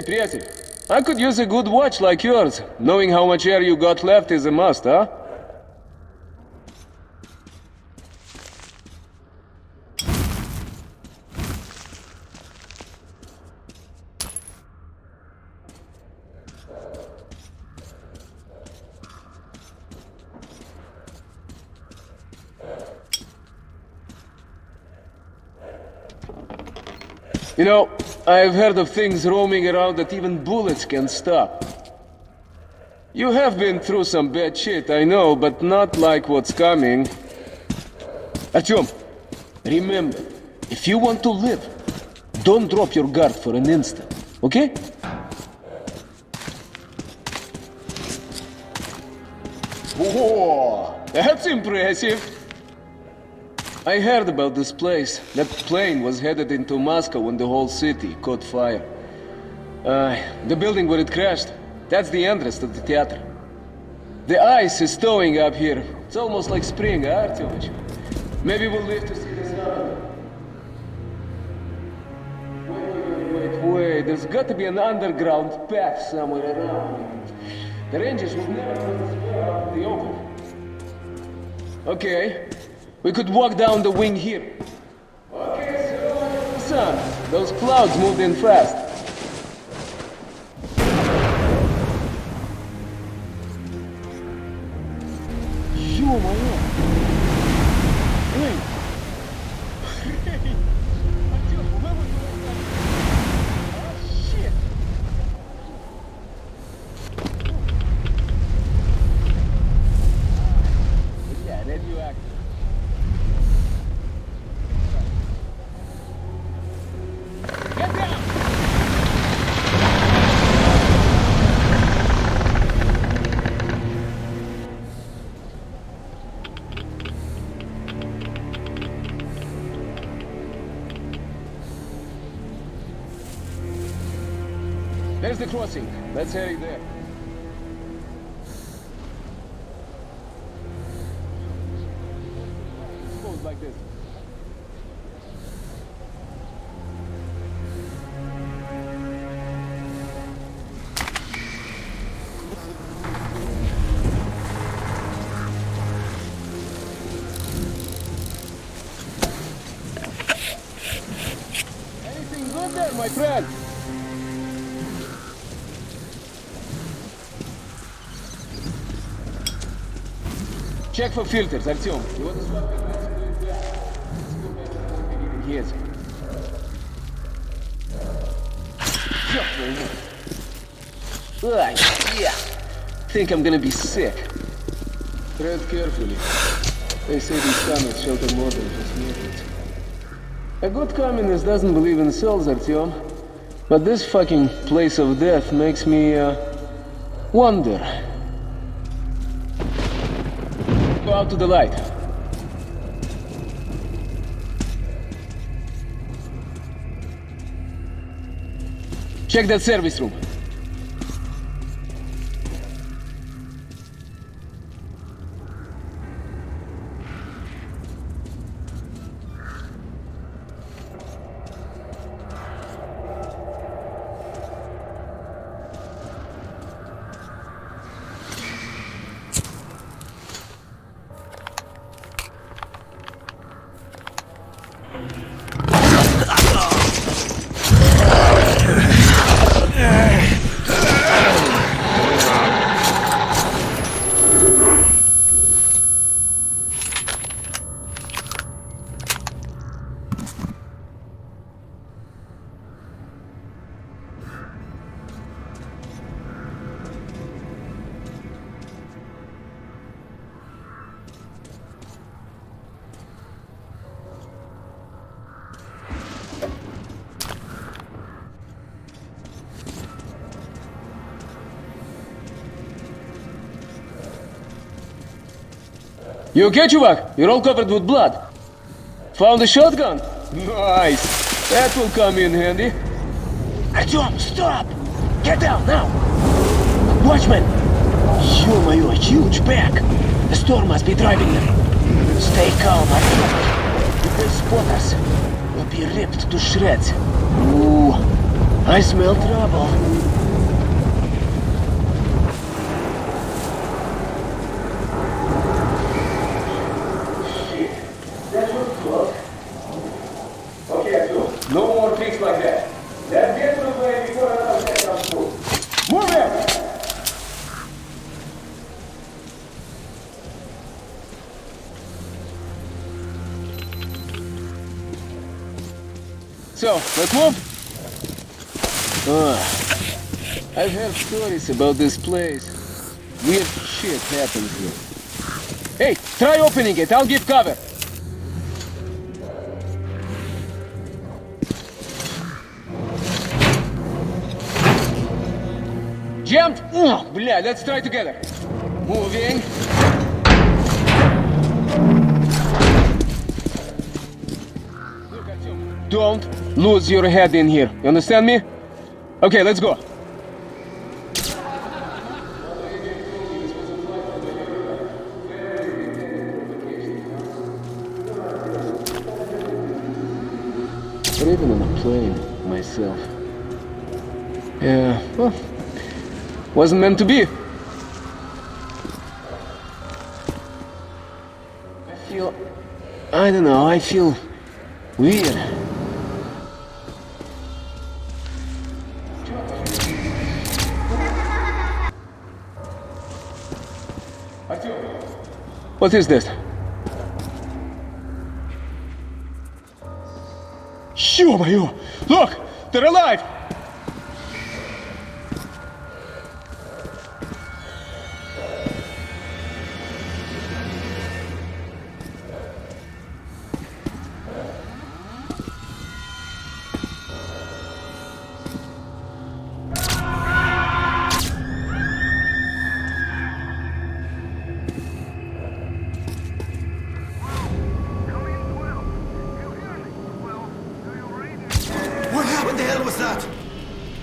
Hey, приятель. I could use a good watch like yours. Knowing how much air you got left is a must, huh? You know, I've heard of things roaming around that even bullets can stop. You have been through some bad shit, I know, but not like what's coming. Artyom, remember, if you want to live, don't drop your guard for an instant, okay? Whoa, that's impressive. I heard about this place. That plane was headed into Moscow when the whole city caught fire. The building where it crashed, that's the entrance to the theater. The ice is thawing up here. It's almost like spring, huh, Artyomich? Maybe we'll live to see this happen. Wait. There's got to be an underground path somewhere around here. The Rangers will never put this way out in the open. Okay. We could walk down the wing here. Okay, so... Son, those clouds moved in fast. Ё-моё! Эй! Артём, куда вы туда? А, щит! Бля, радиоактив. There's the crossing. Let's head it there. Goes like this. Anything good there, my friend? Check for filters, Artyom. You want to swap your mask with that? Let's go back to what we need in here. Yeah. Think I'm gonna be sick. Tread carefully. They say these comets shelter more than just mutants. A good communist doesn't believe in souls, Artyom. But this fucking place of death makes me, wonder. Go out to the light. Check that service room. You okay, чувак? You're all covered with blood. Found a shotgun? Nice. That will come in handy. Артём, stop! Get down now! Watchman! Ё-моё, huge pack! The storm must be driving them. Stay calm, Артём. If they spot us, we'll be ripped to shreds. Ooh, I smell trouble. No more tricks like that. Let's get to the plane before another set comes through. Move it! So, let's move? I've heard stories about this place. Weird shit happens here. Hey, try opening it, I'll give cover. Jumped? Bля, let's try together. Moving. Don't lose your head in here. You understand me? Okay, let's go. Or even on a plane, myself. Yeah, well, wasn't meant to be. I don't know, I feel weird. What is this? Ё-моё! Look! They're alive! What the hell was that?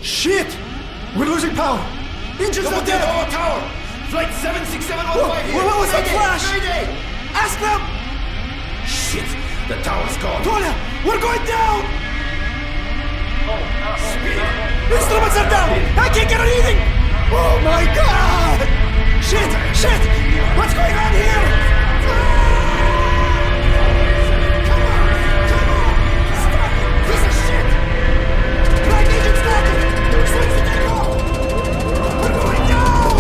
Shit! We're losing power! Engines are dead! Tower, tower! Flight 76715 here! What was that flash? Mayday! Ask them! Shit! The tower's gone! Tonya! We're going down! Speed! Instruments are down! I can't get anything! Oh my god! Shit! Shit! What's going on here? Come on! Stop it! Piece of shit! Flight engine started! Switch to take off! We're going down!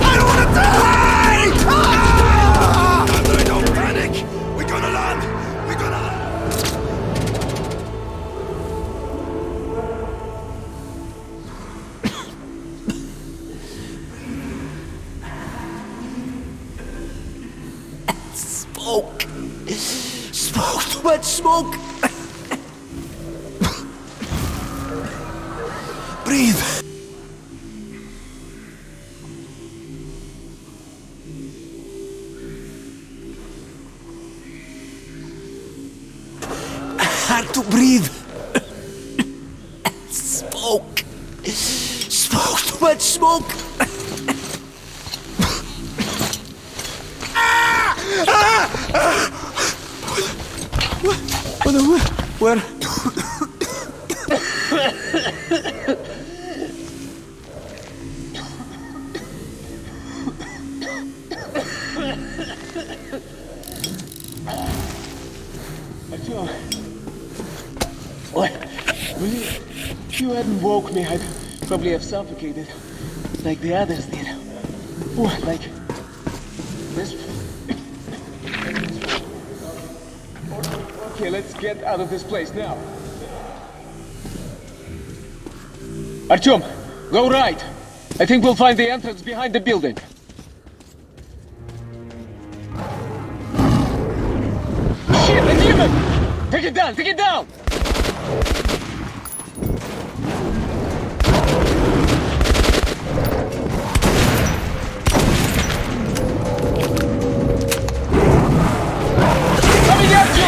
I don't want to die! Don't panic! We're gonna land! We're gonna land! Smoke! Smoke! Too much smoke! Breathe! Hard to breathe! Smoke! Smoke! Too much smoke! Where? What? Really? If you hadn't woke me, I'd probably have suffocated. Like the others did. Oh, like this. Okay, let's get out of this place now. Artyom, go right. I think we'll find the entrance behind the building. Shit, the demon! Take it down, take it down! Let me get you!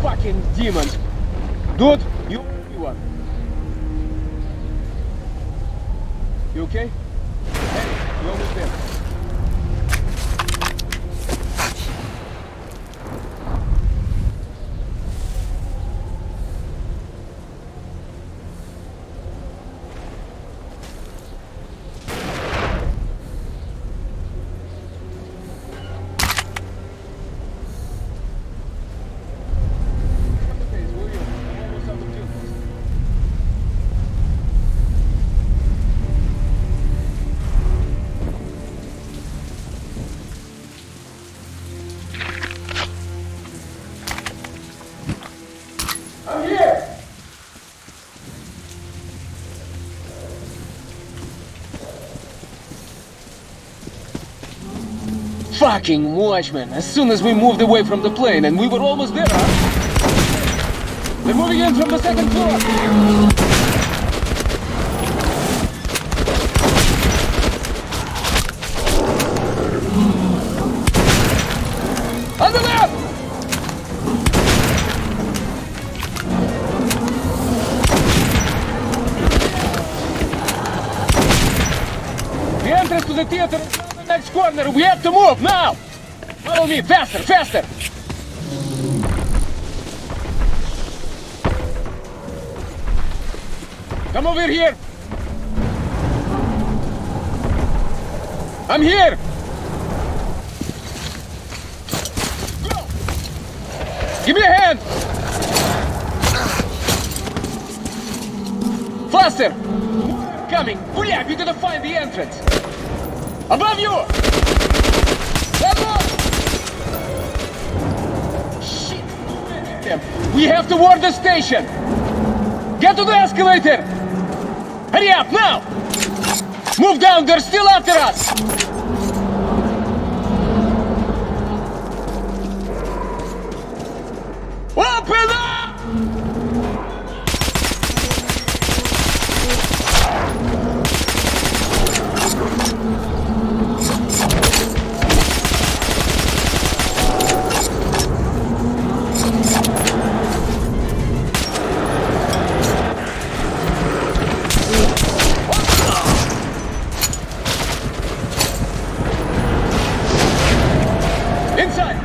Fucking demons! Dude, you one. You okay? Hey, you almost there. Fucking watchman! As soon as we moved away from the plane, and we were almost there, huh? They're moving in from the second floor! On the left! The entrance to the theater is around the next corner. We have to move now! Follow me, faster, faster! Come over here! I'm here! Go! Give me a hand! Faster! Coming! Booyah! We gotta find the entrance! Above you! Above! Shit! We have to ward the station! Get to the escalator! Hurry up, now! Move down, they're still after us! Open up! Inside!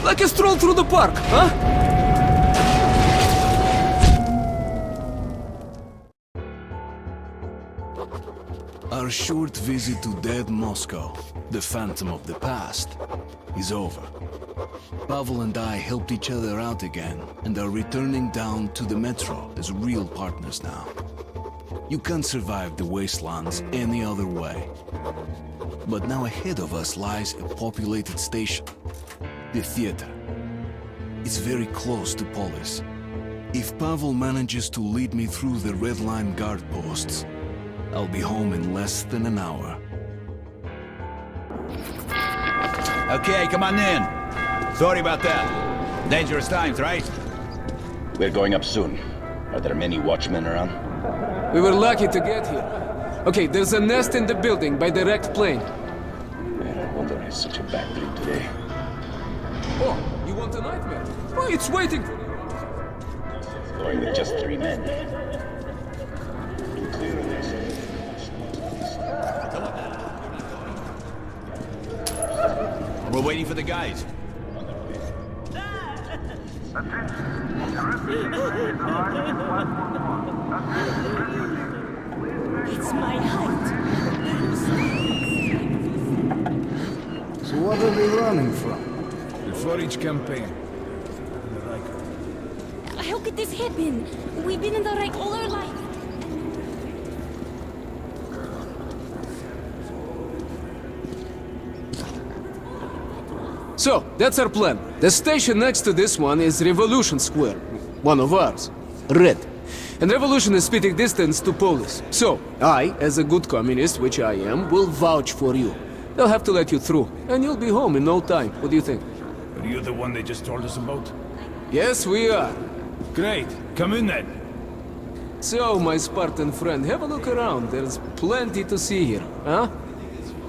Like a stroll through the park, huh? Our short visit to dead Moscow, the phantom of the past, is over. Pavel and I helped each other out again and are returning down to the metro as real partners now. You can't survive the wastelands any other way. But now ahead of us lies a populated station, the theater. It's very close to Polis. If Pavel manages to lead me through the Red Line guard posts, I'll be home in less than an hour. Okay, come on in. Sorry about that. Dangerous times, right? We're going up soon. Are there many watchmen around? We were lucky to get here. Okay, there's a nest in the building by direct plane. Man, I wonder it's such a bad dream today. Oh, you want a nightmare? Oh, it's waiting for you. Going with just 3 men. To clear this. We're waiting for the guys. It's my height. So what are they running from? Before each campaign. How could this happen? We've been in the Reich all our life. So, that's our plan. The station next to this one is Revolution Square. One of ours. Red. And Revolution is spitting distance to Polis. So, I, as a good communist, which I am, will vouch for you. They'll have to let you through, and you'll be home in no time. What do you think? Are you the one they just told us about? Yes, we are. Great. Come in then. So, my Spartan friend, have a look around. There's plenty to see here, huh?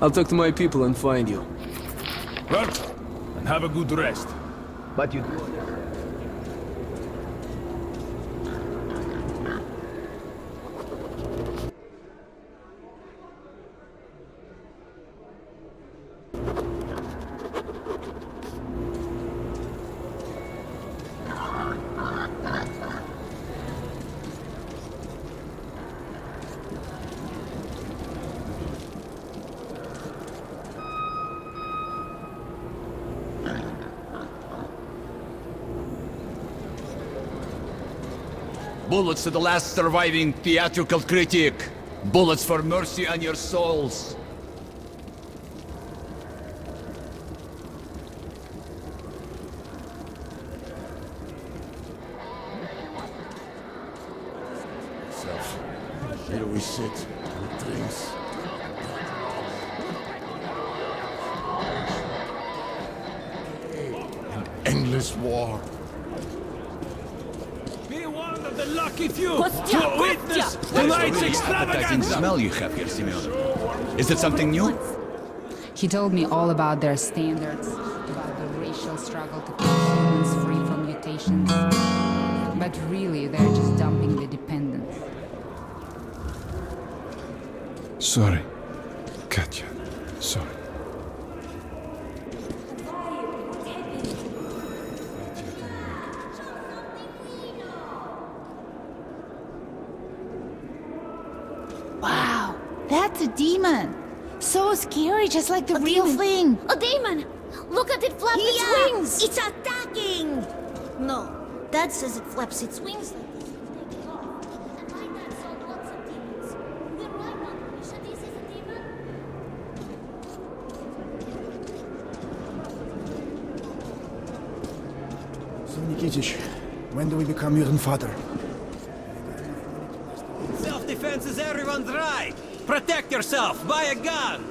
I'll talk to my people and find you. Well, and have a good rest. But you... Bullets to the last surviving theatrical critic. Bullets for mercy on your souls. Here we sit with drinks. An endless war. Be one of the lucky few Kostya, to witness Kostya! tonight's extravagance. Smell you have here, Simeon. Is it something new? He told me all about their standards, about the racial struggle to keep humans free from mutations. But really, they're just dumping the dependents. Sorry, Katya. Sorry. Wow, that's a demon. So scary, just like the real thing. A demon! Look at it flap its wings! It's attacking! No, that says it flaps its wings like this. Take it off. And my dad saw lots of demons. We're right now. You said this is a demon? So, Nikitich, when do we become your father? Self-defense is everyone's right. Protect yourself. Buy a gun.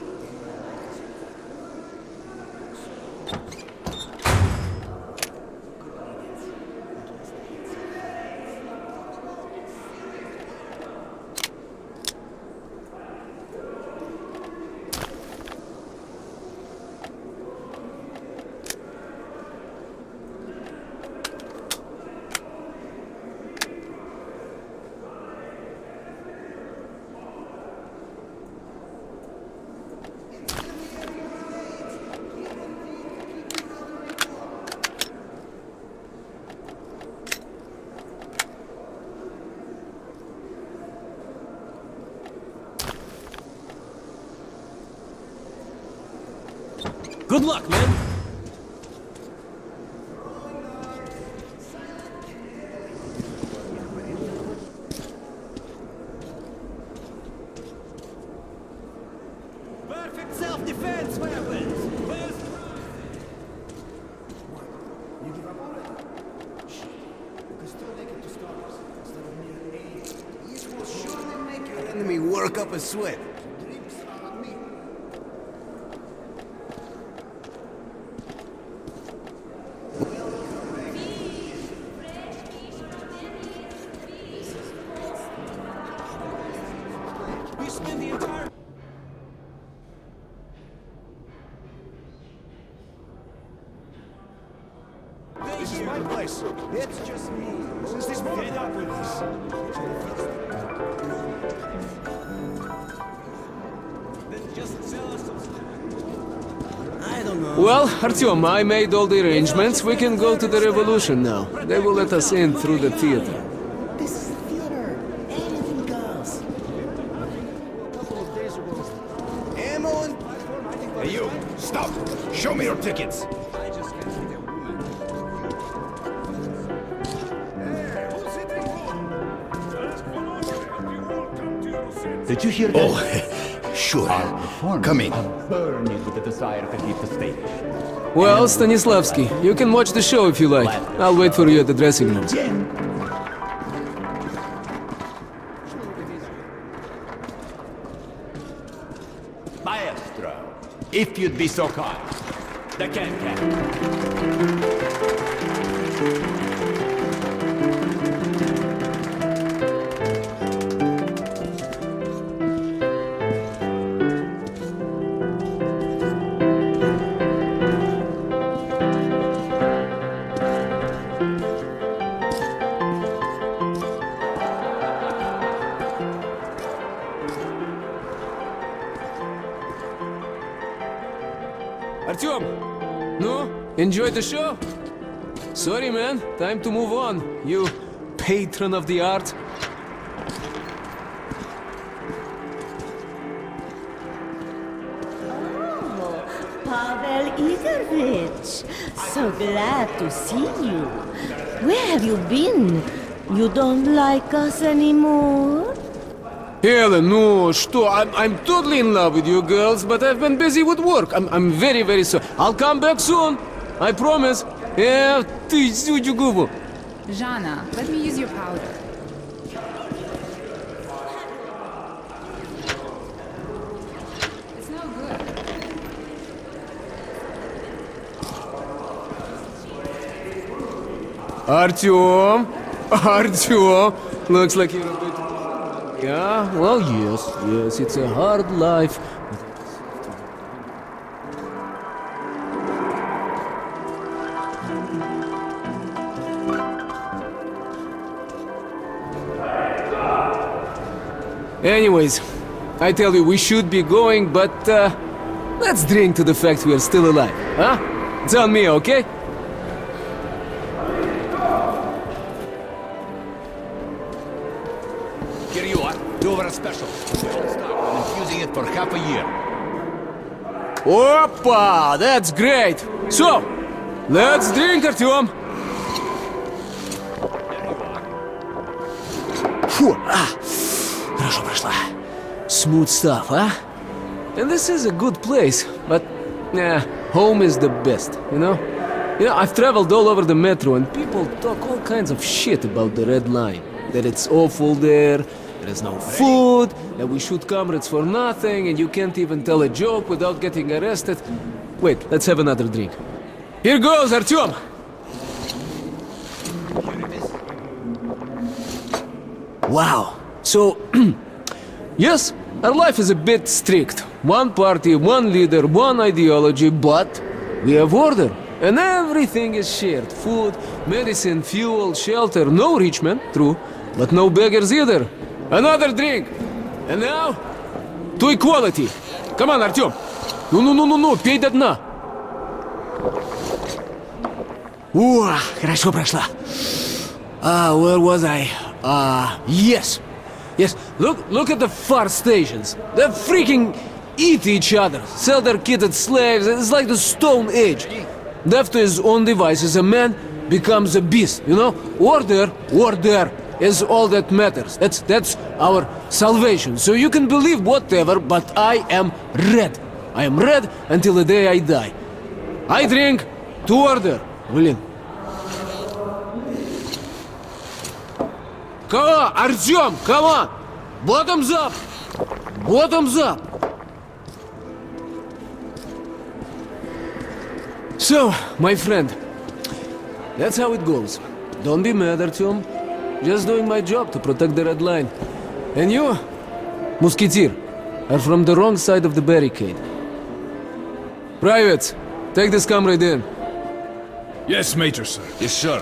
Good luck, man. Perfect self-defense weapons. You give up already? Shit. We can still make it to Scars instead of mere 8. This will surely make your enemy work up a sweat. Drinks are on me. We spend the entire... This is my place. It's just me. Since this moment, get up with this. Just tell us I don't know. Well, Artyom, I made all the arrangements. We can go to the Revolution now. They will let us in through the theater. This is the theater. Anything goes. A couple of days ago. Ammo and... Hey, you! Stop! Show me your tickets! Did you hear that? Oh, sure. Come in. Burning with the desire to keep the stage. Well, Stanislavski, you can watch the show if you like. I'll wait for you at the dressing room. Maestro, if you'd be so kind. The can-can. No? Enjoyed the show? Sorry, man. Time to move on. You patron of the art. Pavel Igorovich, so glad to see you. Where have you been? You don't like us anymore? Helen, no, что? I'm totally in love with you girls, but I've been busy with work. I'm very, very sorry. I'll come back soon. I promise. Yeah, ты сучу губу. Jana, let me use your powder. It's no good. Artyom! Artyom! Looks like you're a bit... Yeah, well, yes, it's a hard life. Anyways, I tell you, we should be going, but, let's drink to the fact we are still alive, huh? It's on me, okay? Here you are. Dover special. I'm infusing it for half a year. Опа! That's great! So, let's drink, Artyom! Фу! Хорошо прошла. Smooth stuff, huh? And this is a good place, but... home is the best, you know? You know, I've traveled all over the metro and people talk all kinds of shit about the Red Line. That it's awful there, there's no food, that we shoot comrades for nothing, and you can't even tell a joke without getting arrested. Wait, let's have another drink. Here goes, Artyom! Wow. So, yes, our life is a bit strict. One party, one leader, one ideology, but we have order. And everything is shared. Food, medicine, fuel, shelter. No rich men, true, but no beggars either. Another drink. And now, to equality. Come on, Artyom. Ну, пей до дна. Хорошо прошла. Where was I? Yes. Look at the far stations. They freaking eat each other, sell their kitted slaves. It's like the Stone Age. Left to his own devices, a man becomes a beast, you know? Order is all that matters. That's our salvation. So you can believe whatever, but I am red. I am red until the day I die. I drink to order. Блин. Come on, Artyom, come on! Bottoms up! Bottoms up! So, my friend, that's how it goes. Don't be mad, Artyom. Just doing my job to protect the Red Line. And you, Musketeer, are from the wrong side of the barricade. Privates, take this comrade in. Yes, Major, sir. Yes, sir.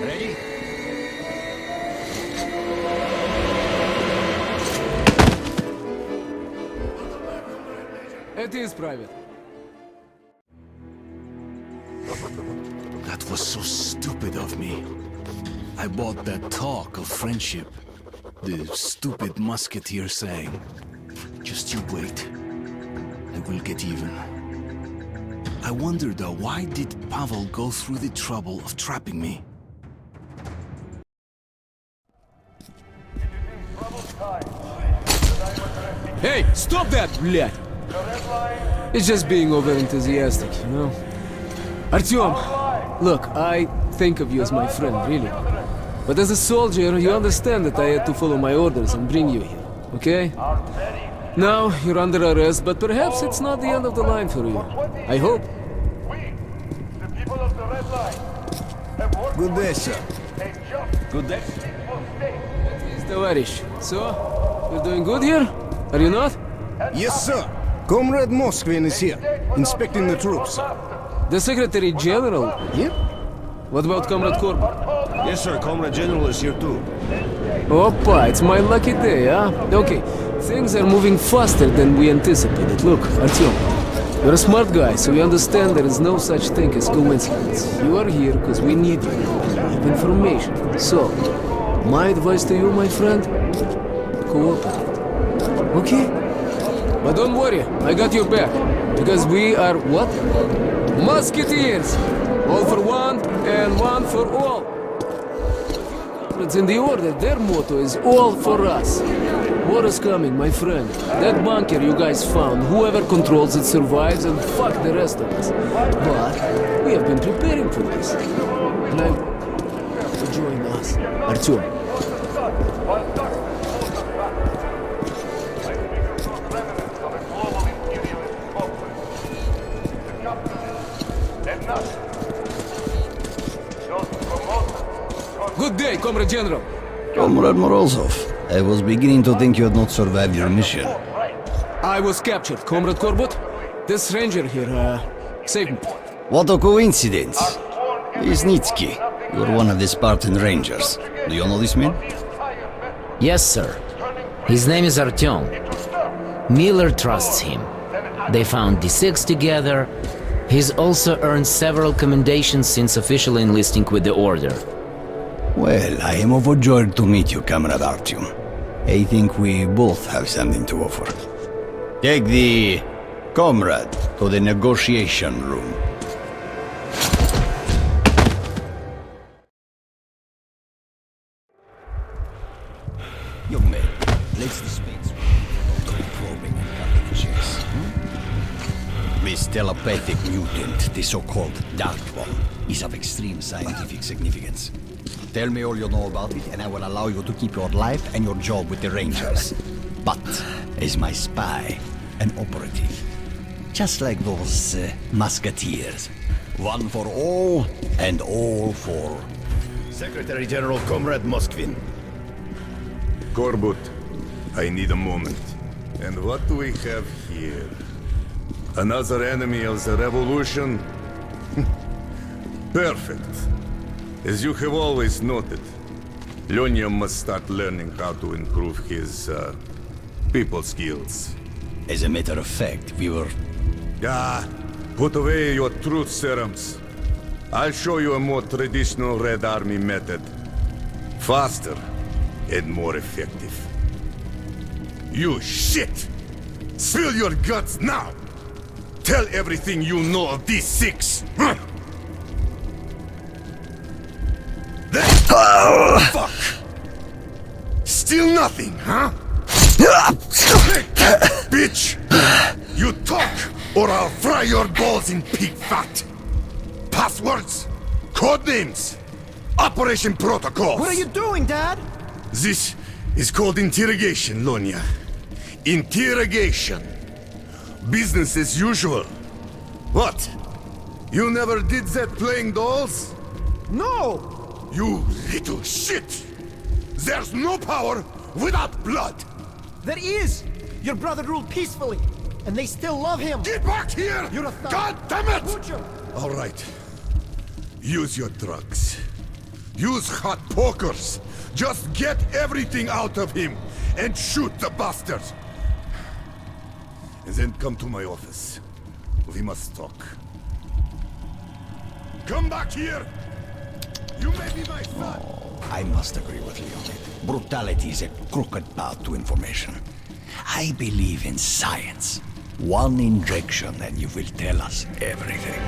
Ready? It is private. That was so stupid of me. I bought that talk of friendship. The stupid musketeer saying, "Just you wait, and we'll get even." I wonder though, why did Pavel go through the trouble of trapping me? Hey, stop that, блядь! It's just being over-enthusiastic, you know? Artyom, look, I think of you as my friend, really. But as a soldier, you understand that I had to follow my orders and bring you here, okay? Now, you're under arrest, but perhaps it's not the end of the line for you. I hope. Good day, sir. Good day. Please, товарищ. So, you're doing good here? Are you not? Yes, sir. Comrade Moskvin is here, inspecting the troops. The Secretary General here? What about Comrade Corbin? Yes, sir. Comrade General is here too. Oppa, it's my lucky day, huh? Okay, things are moving faster than we anticipated. Look, Artyom, You're a smart guy, so you understand there is no such thing as coincidence. You are here because we need you. We have information. So, my advice to you, my friend, cooperate. Okay? But don't worry, I got your back. Because we are what? Musketeers! All for one and one for all. It's in the order, their motto is all for us. War is coming, my friend. That bunker you guys found, whoever controls it survives and fuck the rest of us. But we have been preparing for this. And I... to join us. Artyom. Good day, Comrade General. Comrade Morozov, I was beginning to think you had not survived your mission. I was captured, Comrade Korbut. This ranger here, saved me. What a coincidence. Visnitsky, you're one of the Spartan Rangers. Do you know this man? Yes, sir. His name is Artyom. Miller trusts him. They found D6 together. He's also earned several commendations since officially enlisting with the Order. Well, I am overjoyed to meet you, Comrade Artyom. I think we both have something to offer. Take the comrade to the negotiation room. Young man, let's dispense with probing and cutting checks. This telepathic mutant, the so-called Dark One, is of extreme scientific significance. Tell me all you know about it, and I will allow you to keep your life and your job with the Rangers. But, as my spy, an operative. Just like those musketeers. One for all, and all for... Secretary General Comrade Moskvin. Korbut, I need a moment. And what do we have here? Another enemy of the revolution? Perfect. As you have always noted, Lyonya must start learning how to improve his, people skills. As a matter of fact, we were... Put away your truth serums. I'll show you a more traditional Red Army method. Faster and more effective. You shit! Spill your guts now! Tell everything you know of these six! Fuck! Still nothing, huh? Bitch! You talk, or I'll fry your balls in pig fat! Passwords, codenames, operation protocols! What are you doing, Dad? This is called interrogation, Lyonya. Interrogation. Business as usual. What? You never did that playing dolls? No! You little shit! There's no power without blood! There is! Your brother ruled peacefully, and they still love him! Get back here! You're a thug! God damn it! Butcher. All right. Use your drugs. Use hot pokers. Just get everything out of him and shoot the bastard. And then come to my office. We must talk. Come back here! You may be my son! I must agree with Leonid. Brutality is a crooked path to information. I believe in science. One injection and you will tell us everything.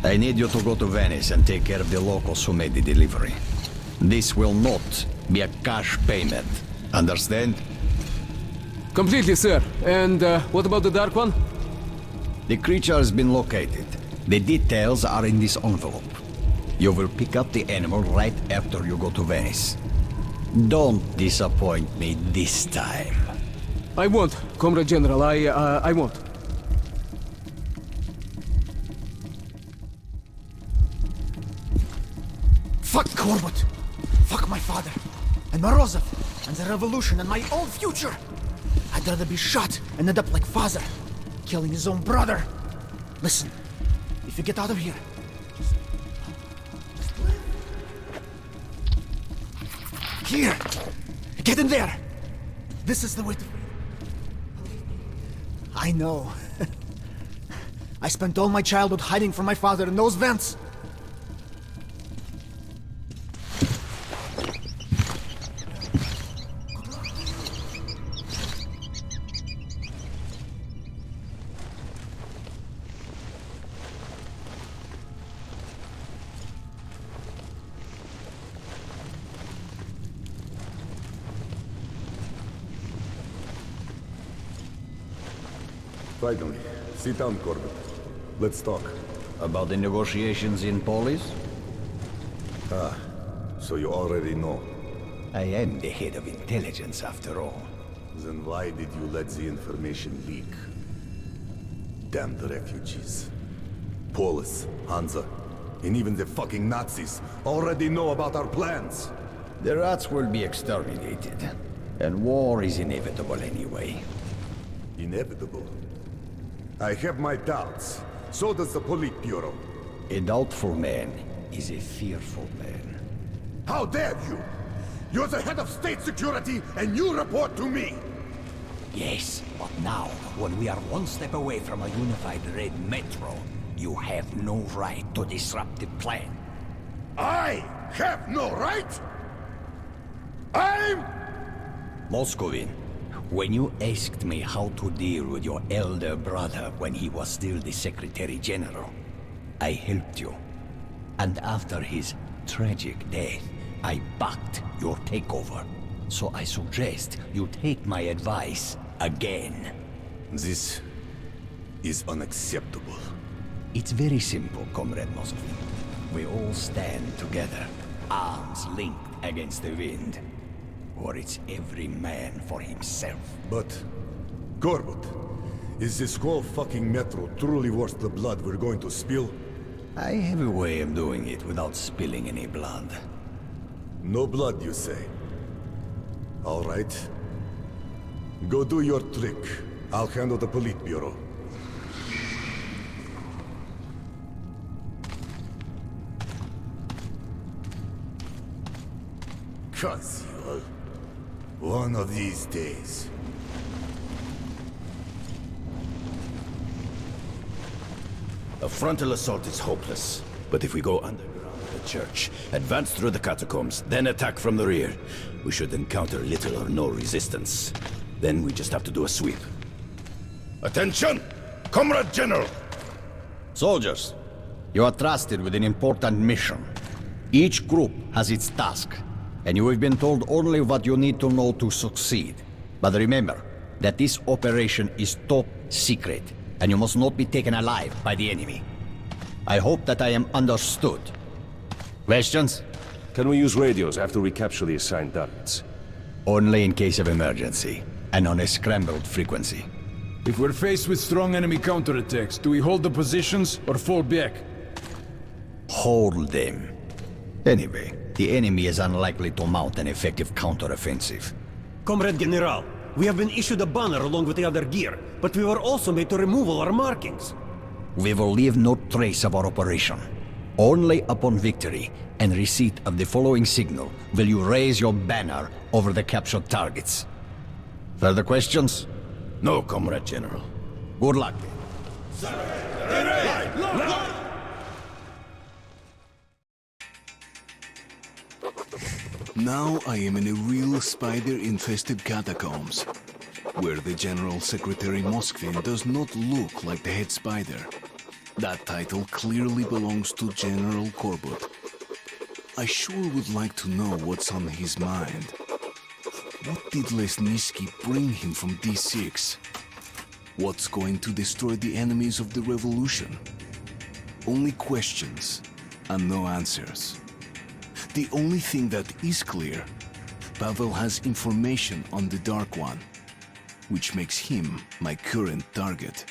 I need you to go to Venice and take care of the locals who made the delivery. This will not be a cash payment. Understand? Completely, sir. And what about the Dark One? The creature has been located. The details are in this envelope. You will pick up the animal right after you go to Venice. Don't disappoint me this time. I won't, Comrade General. I won't. Fuck Korbut! Fuck my father! And Morozov! And the revolution and my own future! I'd rather be shot and end up like father, killing his own brother. Listen, if you get out of here, just live. Here! Get in there! This is the way to... I know. I spent all my childhood hiding from my father in those vents. Finally. Sit down, Corbett. Let's talk. About the negotiations in Polis? Ah, so you already know. I am the head of intelligence, after all. Then why did you let the information leak? Damn the refugees. Polis, Hansa, and even the fucking Nazis already know about our plans. The rats will be exterminated. And war is inevitable anyway. Inevitable? I have my doubts. So does the Politburo. A doubtful man is a fearful man. How dare you! You're the head of state security, and you report to me! Yes, but now, when we are one step away from a unified Red Metro, you have no right to disrupt the plan. I have no right? I'm... Moscovin, when you asked me how to deal with your elder brother when he was still the Secretary General, I helped you. And after his tragic death, I backed your takeover. So I suggest you take my advice again. This is unacceptable. It's very simple, Comrade Moscovin. We all stand together, arms linked against the wind. Or it's every man for himself. But, Corbett, is this whole fucking metro truly worth the blood we're going to spill? I have a way of doing it without spilling any blood. No blood, you say? All right. Go do your trick. I'll handle the Politburo. Koziol. One of these days. A frontal assault is hopeless. But if we go underground the church, advance through the catacombs, then attack from the rear, we should encounter little or no resistance. Then we just have to do a sweep. Attention! Comrade General! Soldiers, you are trusted with an important mission. Each group has its task, and you have been told only what you need to know to succeed. But remember that this operation is top secret, and you must not be taken alive by the enemy. I hope that I am understood. Questions? Can we use radios after we capture the assigned targets? Only in case of emergency, and on a scrambled frequency. If we're faced with strong enemy counterattacks, do we hold the positions or fall back? Hold them. Anyway, the enemy is unlikely to mount an effective counteroffensive. Comrade General, we have been issued a banner along with the other gear, but we were also made to remove all our markings. We will leave no trace of our operation. Only upon victory and receipt of the following signal will you raise your banner over the captured targets. Further questions? No, Comrade General. Good luck. Now I am in a real spider-infested catacombs, where the General Secretary Moskvin does not look like the head spider. That title clearly belongs to General Korbut. I sure would like to know what's on his mind. What did Lesniski bring him from D6? What's going to destroy the enemies of the revolution? Only questions and no answers. The only thing that is clear, Pavel has information on the Dark One, which makes him my current target.